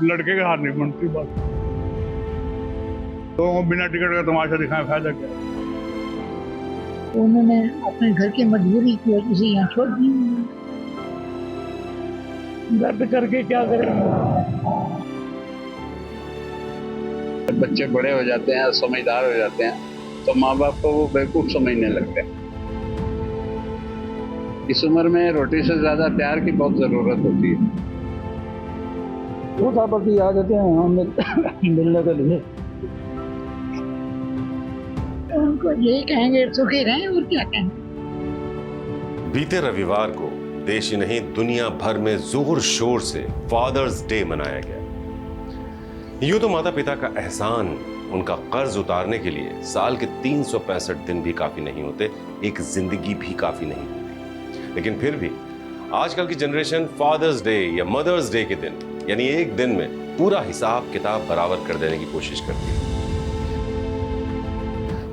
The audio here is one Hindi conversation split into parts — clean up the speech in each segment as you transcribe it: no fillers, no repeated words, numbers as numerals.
लड़के के हाथ नहीं बनती बात। तो बिना टिकट का तमाशा दिखाए फायदा क्या। उन्होंने अपने घर की मजबूरी की वजह से यहाँ छोड़ दी। दर्द करके क्या करेंगे। बच्चे बड़े हो जाते हैं, समझदार हो जाते हैं, तो माँ बाप को वो बेवकूफ समझने लगते हैं। इस उम्र में रोटी से ज्यादा प्यार की बहुत जरूरत होती है। वो तापति आ जाते हैं हमें मिलने के लिए। उनको यही कहेंगे सुखी रहें और क्या कहेंगे। बीते रविवार को देश ही नहीं दुनिया भर में जोर शोर से फादर्स डे मनाया गया। यूं तो माता पिता का एहसान, उनका कर्ज उतारने के लिए साल के 365 दिन भी काफी नहीं होते, एक जिंदगी भी काफी नहीं होती। लेकिन फिर भी आजकल की जनरेशन फादर्स डे या मदर्स डे के दिन यानी एक दिन में पूरा हिसाब किताब बराबर कर देने की कोशिश करती है।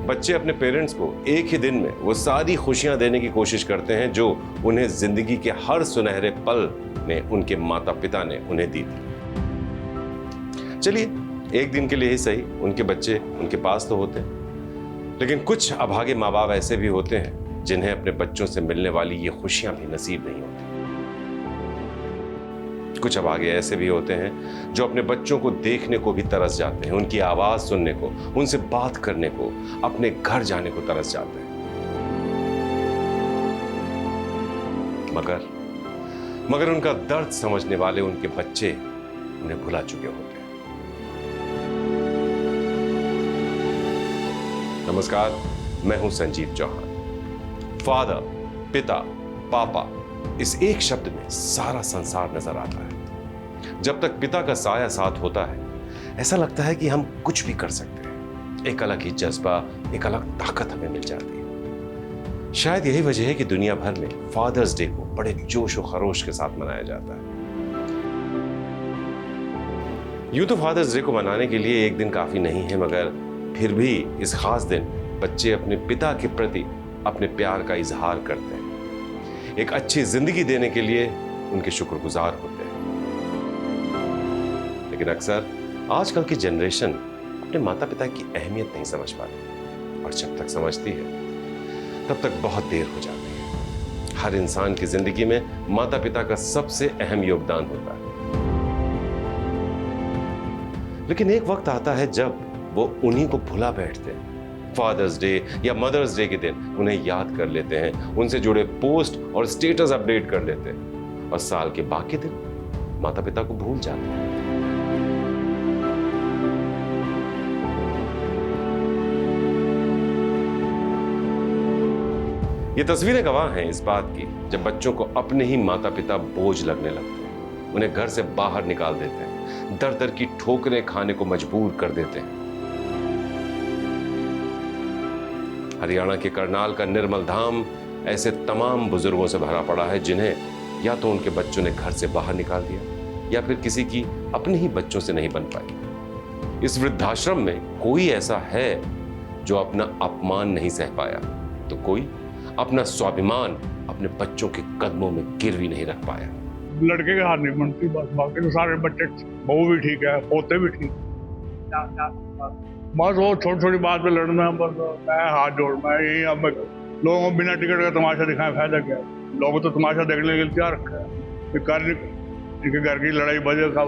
बच्चे अपने पेरेंट्स को एक ही दिन में वो सारी खुशियां देने की कोशिश करते हैं जो उन्हें जिंदगी के हर सुनहरे पल में उनके माता पिता ने उन्हें दी थी। चलिए एक दिन के लिए ही सही उनके बच्चे उनके पास तो होते हैं, लेकिन कुछ अभागे माँ बाप ऐसे भी होते हैं जिन्हें अपने बच्चों से मिलने वाली ये खुशियां भी नसीब नहीं होती। कुछ अभागे ऐसे भी होते हैं जो अपने बच्चों को देखने को भी तरस जाते हैं, उनकी आवाज सुनने को, उनसे बात करने को, अपने घर जाने को तरस जाते हैं। मगर उनका दर्द समझने वाले उनके बच्चे उन्हें भुला चुके होते हैं। नमस्कार, मैं हूं संजीव चौहान। फादर, पिता, पापा, इस एक शब्द में सारा संसार नजर आता है। जब तक पिता का साया साथ होता है ऐसा लगता है कि हम कुछ भी कर सकते हैं। एक अलग ही जज्बा, एक अलग ताकत हमें मिल जाती है। शायद यही वजह है कि दुनिया भर में फादर्स डे को बड़े जोश और खरोश के साथ मनाया जाता है। यूं तो फादर्स डे को मनाने के लिए एक दिन काफी नहीं है, मगर फिर भी इस खास दिन बच्चे अपने पिता के प्रति अपने प्यार का इजहार करते हैं, एक अच्छी जिंदगी देने के लिए उनके शुक्रगुजार होते हैं। लेकिन अक्सर आजकल की जनरेशन अपने माता पिता की अहमियत नहीं समझ पाती, और जब तक समझती है तब तक बहुत देर हो जाती है। हर इंसान की जिंदगी में माता पिता का सबसे अहम योगदान होता है, लेकिन एक वक्त आता है जब वो उन्हीं को भुला बैठते हैं। फादर्स डे या मदर्स डे के दिन उन्हें याद कर लेते हैं, उनसे जुड़े पोस्ट और स्टेटस अपडेट कर लेते हैं, और साल के बाकी दिन माता पिता को भूल जाते हैं। ये तस्वीरें गवाह हैं इस बात की, जब बच्चों को अपने ही माता पिता बोझ लगने लगते हैं, उन्हें घर से बाहर निकाल देते हैं, दर दर की ठोकरें खाने को मजबूर कर देते हैं। हरियाणा के करनाल का निर्मल धाम ऐसे तमाम बुजुर्गों से भरा पड़ा है जिन्हें या तो उनके बच्चों ने घर से बाहर निकाल दिया या फिर किसी की अपने ही बच्चों से नहीं बन पाई। इस वृद्धाश्रम में कोई ऐसा है जो अपना अपमान नहीं सह पाया, तो कोई अपना स्वाभिमान अपने बच्चों के कदमों में गिरवी नहीं रख पाया। लड़के के हाथ नहीं बनती बात, बाकी तो सारे बच्चे, बहू भी ठीक है, पोते भी ठीक। बस वो छोटी छोटी बात पे लड़ना, बस मैं हाथ जोड़ना यही। अब लोगों को बिना टिकट का तमाशा दिखाए फायदा क्या। लोगों तो तमाशा देखने के लिए क्या रखा है, इनके घर की लड़ाई बजे का।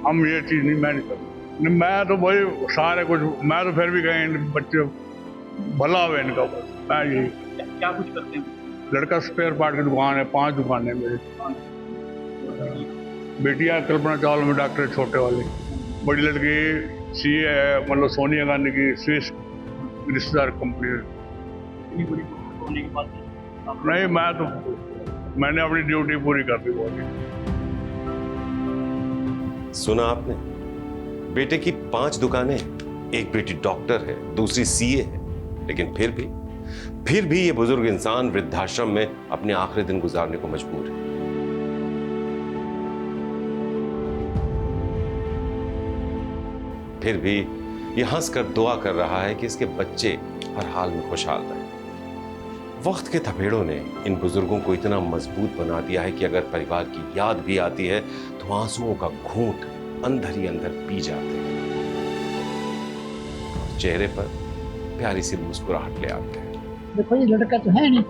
हम ये चीज नहीं, मैं नहीं करता। मैं तो वही सारे कुछ, मैं तो फिर भी कहें बच्चे भला हुए इनका, बस मैं यही। क्या कुछ करते हैं? लड़का स्पेयर पार्ट की दुकान है, 5 दुकानें मेरी। बेटियां कल्पना चावला में डॉक्टर छोटे वाली, बड़ी लड़की सीए है, मतलब सोनिया गांधी की स्विस रिश्तेदार कंपनी है। इतनी बड़ी होने के बाद नहीं, मैंने अपनी ड्यूटी पूरी कर दी। सुना आपने, बेटे की 5 दुकानें, एक बेटी डॉक्टर है, दूसरी सीए है, लेकिन फिर भी ये बुजुर्ग इंसान वृद्धाश्रम में अपने आखिरी दिन गुजारने को मजबूर है। फिर भी ये हंसकर दुआ कर रहा है कि इसके बच्चे हर हाल में खुशहाल रहें। वक्त के थपेड़ों ने इन बुजुर्गों को इतना मजबूत बना दिया है कि अगर परिवार की याद भी आती है तो आंसुओं का घूंट अंदर ही अंदर पी जाते हैं और चेहरे पर प्यारी सी मुस्कुराहट ले आते हैं। देखो ये लड़का तो है नहीं,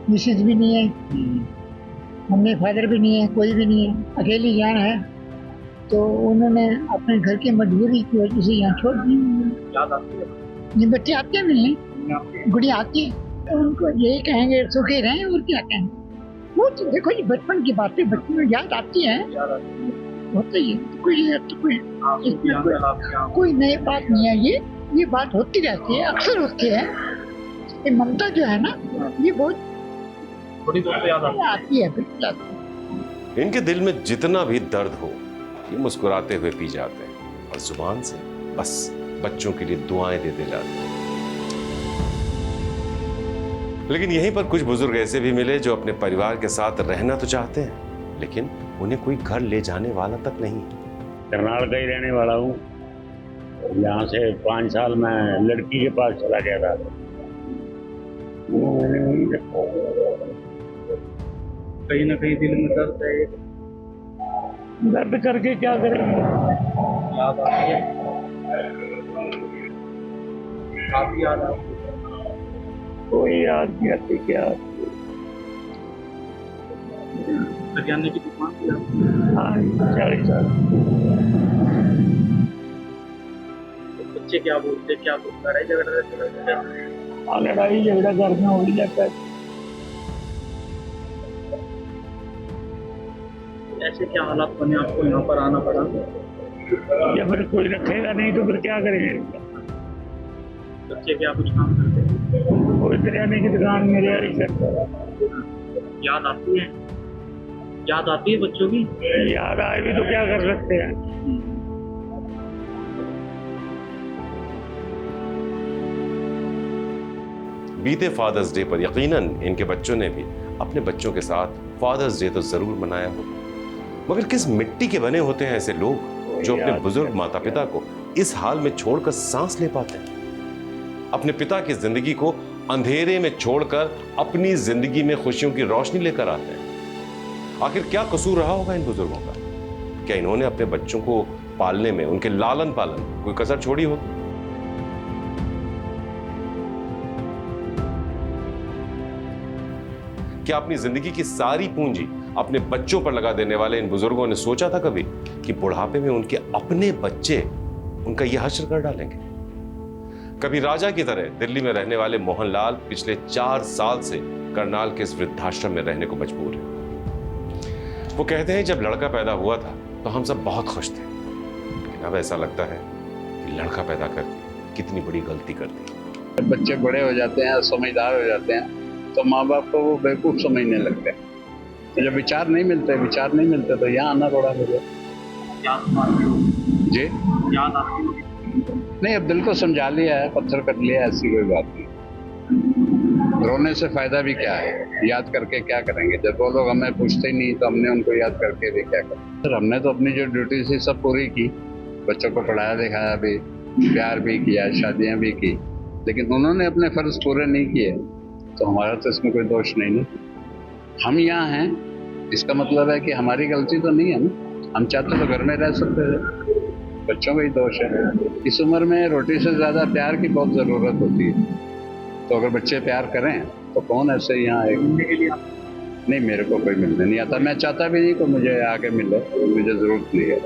मिसेज भी नहीं है, मम्मी फादर भी नहीं है, कोई भी नहीं है, अकेली जान है। तो उन्होंने अपने घर की मजबूरी की वजह से यहाँ छोड़ दी। याद आती है ये बच्चे आते हैं मिलने, आपके? गुड़िया आती है, तो उनको यही कहेंगे सुखी रहें और क्या कहेंगे। वो तो देखो ये बचपन की बातें बचपन में याद आती हैं, याद आती है होता ही है। तो कोई आपको भी इसमें कोई नई बात नहीं है। ये बात होती रहती है, अक्सर होती है। ये ममता जो है ना, ये बहुत थोड़ी बहुत याद आती आती है, बिल्कुल आती है। इनके दिल में जितना भी दर्द हो ये मुस्कुराते हुए पी जाते हैं और जुबान से बस बच्चों के लिए दुआएं देते जाते हैं। लेकिन यहीं पर कुछ बुजुर्ग ऐसे भी मिले जो अपने परिवार के साथ रहना तो चाहते हैं, लेकिन उन्हें कोई घर ले जाने वाला तक नहीं। करनाल का ही रहने वाला हूँ। यहाँ से 5 साल मैं लड़की के पास चला गया था। कहीं ना कहीं दिल में दर्द है, दर्द करके क्या करेंगे। याद आती है, काफी याद आती है। कोई याद नहीं आती क्या। करियाने की दुकान थी आपकी? हाँ 40 साल। बच्चे क्या बोलते, क्या बोलते, लड़ाई झगड़ा रहते हैं? हाँ लड़ाई झगड़ा घर में हो ही जाता है। ऐसे क्या हालात बने आपको यहाँ पर आना पड़ा? या फिर कोई रखेगा नहीं तो फिर क्या करेंगे। बच्चे क्या कुछ काम करते हैं? कोई किराने की दुकान मेरे यारी करता है। याद आती है, याद आती है बच्चों की। याद आए भी तो क्या कर सकते हैं। बीते फादर्स डे पर यकीनन इनके बच्चों ने भी अपने बच्चों के साथ फादर्स डे तो जरूर मनाया होगा, मगर किस मिट्टी के बने होते हैं ऐसे लोग जो अपने बुजुर्ग माता पिता को इस हाल में छोड़कर सांस ले पाते हैं, अपने पिता की जिंदगी को अंधेरे में छोड़कर अपनी जिंदगी में खुशियों की रोशनी लेकर आते हैं। आखिर क्या कसूर रहा होगा इन बुजुर्गों का? क्या इन्होंने अपने बच्चों को पालने में, उनके लालन पालन कोई कसर छोड़ी होगी? क्या अपनी जिंदगी की सारी पूंजी अपने बच्चों पर लगा देने वाले इन बुजुर्गों ने सोचा था कभी कि बुढ़ापे में उनके अपने बच्चे उनका यह हश्र कर डालेंगे? कभी राजा की तरह दिल्ली में रहने वाले मोहनलाल पिछले 4 साल से करनाल के इस वृद्धाश्रम में रहने को मजबूर है। वो कहते हैं जब लड़का पैदा हुआ था तो हम सब बहुत खुश थे, लेकिन अब ऐसा लगता है कि लड़का पैदा करके कितनी बड़ी गलती कर दी। बच्चे बड़े हो जाते हैं, समझदार हो जाते हैं, तो माँ बाप को वो बेवकूफ समझने लगते हैं। तो जब विचार नहीं मिलते तो यहाँ आना पड़ा मुझे। याद आती है, जी याद आती है। नहीं, अब दिल को समझा लिया है, पत्थर कर लिया है, ऐसी कोई बात नहीं। रोने से फायदा भी क्या है, याद करके क्या करेंगे। जब वो लोग हमें पूछते ही नहीं तो हमने उनको याद करके भी क्या करें। सर हमने तो अपनी जो ड्यूटी थी सब पूरी की, बच्चों को पढ़ाया लिखाया भी, प्यार भी किया, शादियां भी की, लेकिन उन्होंने अपने फर्ज पूरे नहीं किए तो हमारा तो इसमें कोई दोष नहीं ना। हम यहाँ हैं इसका मतलब है कि हमारी गलती तो नहीं है ना। हम चाहते तो घर में रह सकते थे, बच्चों का ही दोष है। इस उम्र में रोटी से ज़्यादा प्यार की बहुत ज़रूरत होती है, तो अगर बच्चे प्यार करें तो कौन ऐसे यहाँ आएगा। नहीं, मेरे को कोई मिलने नहीं आता, मैं चाहता भी नहीं कि मुझे आके मिले, मुझे ज़रूरत नहीं है।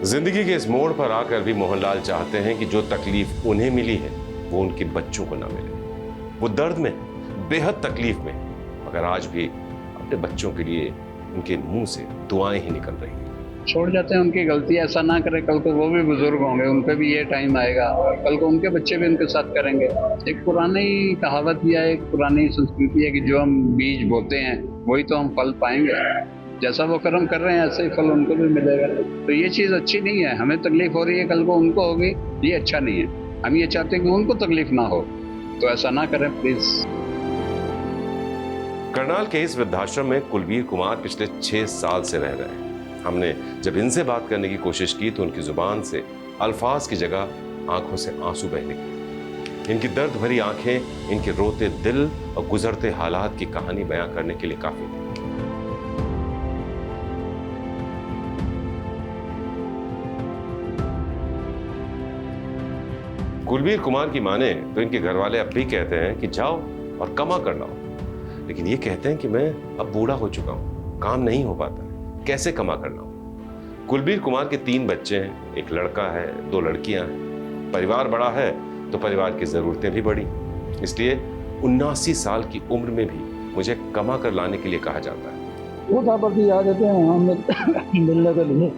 जिंदगी के इस मोड़ पर आकर भी मोहनलाल चाहते हैं कि जो तकलीफ उन्हें मिली है वो उनके बच्चों को ना मिले। वो दर्द में, बेहद तकलीफ में, मगर आज भी अपने बच्चों के लिए उनके मुंह से दुआएं ही निकल रही हैं। छोड़ जाते हैं, उनकी गलती ऐसा ना करें, कल को वो भी बुजुर्ग होंगे, उन पे भी ये टाइम आएगा, कल को उनके बच्चे भी उनके साथ करेंगे। एक पुरानी कहावत या एक पुरानी संस्कृति है कि जो हम बीज बोते हैं वही तो हम फल पाएंगे। जैसा वो कर्म कर रहे हैं ऐसे ही फल उनको भी मिलेगा। तो ये चीज़ अच्छी नहीं है, हमें तकलीफ हो रही है, कल को उनको होगी, ये अच्छा नहीं है। हम ये चाहते हैं कि उनको तकलीफ ना हो, तो ऐसा ना करें प्लीज। करनाल के इस वृद्धाश्रम में कुलवीर कुमार पिछले 6 साल से रह रहे हैं। हमने जब इनसे बात करने की कोशिश की तो उनकी जुबान से अल्फाज की जगह आंखों से आंसू बहने लगे। इनकी दर्द भरी आंखें इनके रोते दिल और गुजरते हालात की कहानी बयां करने के लिए काफी थी। कुलबीर कुमार की माने तो इनके घर वाले अब भी कहते हैं कि जाओ और कमा कर लाओ, लेकिन ये कहते हैं कि मैं अब बूढ़ा हो चुका हूं, काम नहीं हो पाता, कैसे कमा कर लाऊं। कुलबीर कुमार के 3 बच्चे हैं, एक लड़का है, 2 लड़कियां हैं। परिवार बड़ा है तो परिवार की जरूरतें भी बड़ी, इसलिए 79 साल की उम्र में भी मुझे कमा कर लाने के लिए कहा जाता है। वो तापति आ जाते हैं हमें मिलने के लिए।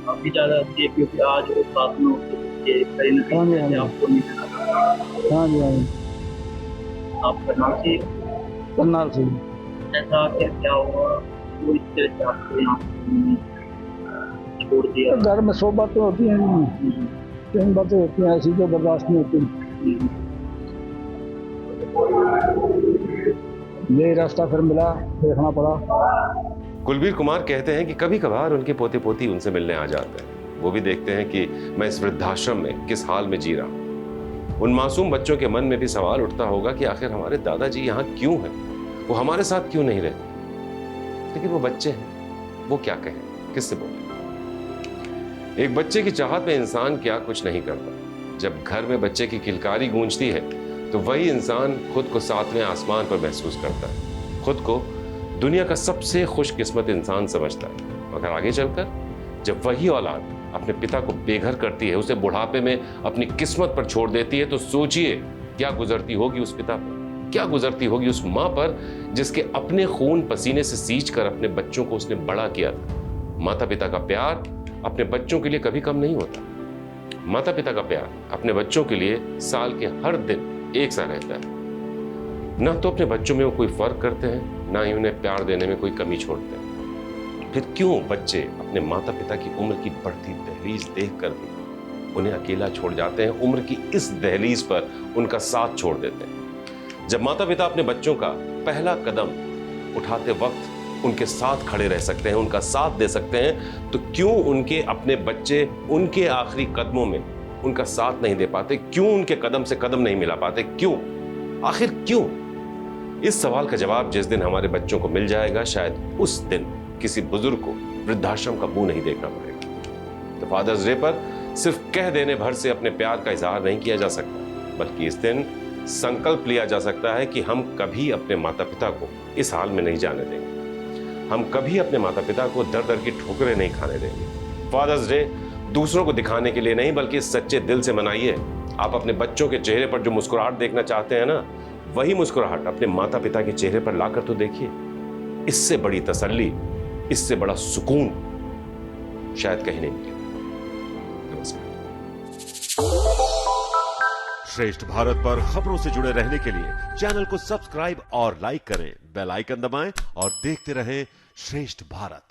काफी ज्यादा अच्छी है, क्योंकि आज वो साथ में होते हैं, कहीं ना हाँ जी, कहीं हाँ जी। आपको नहीं देना। हाँ जी, हाँ जी। आपका नाम से करनाल से। ऐसा आखिर क्या हुआ, वो इस तरह से आपको यहाँ छोड़ दिया? घर में 100 बातें होती हैं, 3 बातें होती हैं ऐसी जो बर्दाश्त नहीं होती। यही रास्ता फिर मिला, देखना पड़ा। कुलबीर कुमार कहते हैं कि कभी कभार उनके पोते पोती उनसे मिलने आ जाते हैं, वो भी देखते हैं कि मैं इस वृद्धाश्रम में किस हाल में जी रहा हूं। उन मासूम बच्चों के मन में भी सवाल उठता होगा कि आखिर हमारे दादाजी यहाँ क्यों हैं, वो हमारे साथ क्यों नहीं रहते। लेकिन वो बच्चे हैं, वो क्या कहें, किससे बोले। एक बच्चे की चाहत में इंसान क्या कुछ नहीं करता। जब घर में बच्चे की किलकारी गूंजती है तो वही इंसान खुद को 7वें आसमान पर महसूस करता है, खुद को दुनिया का सबसे खुशकिस्मत इंसान समझता है। मगर आगे चलकर जब वही औलाद अपने पिता को बेघर करती है, उसे बुढ़ापे में अपनी किस्मत पर छोड़ देती है, तो सोचिए क्या गुजरती होगी उस पिता पर, क्या गुजरती होगी उस माँ पर, जिसके अपने खून पसीने से सींच कर अपने बच्चों को उसने बड़ा किया था। माता पिता का प्यार अपने बच्चों के लिए कभी कम नहीं होता। माता पिता का प्यार अपने बच्चों के लिए साल के हर दिन एक सा रहता है। ना तो अपने बच्चों में वो कोई फर्क करते हैं, ना ही उन्हें प्यार देने में कोई कमी छोड़ते हैं। फिर क्यों बच्चे अपने माता पिता की उम्र की बढ़ती दहलीज देखकर भी उन्हें अकेला छोड़ जाते हैं, उम्र की इस दहलीज पर उनका साथ छोड़ देते हैं। जब माता पिता अपने बच्चों का पहला कदम उठाते वक्त उनके साथ खड़े रह सकते हैं, उनका साथ दे सकते हैं, तो क्यों उनके अपने बच्चे उनके आखिरी कदमों में उनका साथ नहीं दे पाते, क्यों उनके कदम से कदम नहीं मिला पाते, क्यों, आखिर क्यों? इस सवाल का जवाब जिस दिन हमारे बच्चों को मिल जाएगा, शायद उस दिन किसी बुजुर्ग को वृद्धाश्रम का मुंह नहीं देखना पड़ेगा। तो फादर्स डे पर सिर्फ कह देने भर से अपने प्यार का इजहार नहीं किया जा सकता, बल्कि इस दिन संकल्प लिया जा सकता है कि हम कभी अपने माता पिता को इस हाल में नहीं जाने देंगे, हम कभी अपने माता पिता को दर दर की ठोकरें नहीं खाने देंगे। फादर्स डे दूसरों को दिखाने के लिए नहीं, बल्कि सच्चे दिल से मनाइए। आप अपने बच्चों के चेहरे पर जो मुस्कुराहट देखना चाहते हैं ना, वही मुस्कुराहट अपने माता पिता के चेहरे पर लाकर तो देखिए। इससे बड़ी तसल्ली, इससे बड़ा सुकून शायद कहीं नहीं मिलेगा। श्रेष्ठ भारत पर खबरों से जुड़े रहने के लिए चैनल को सब्सक्राइब और लाइक करें, बेल आइकन दबाएं और देखते रहें श्रेष्ठ भारत।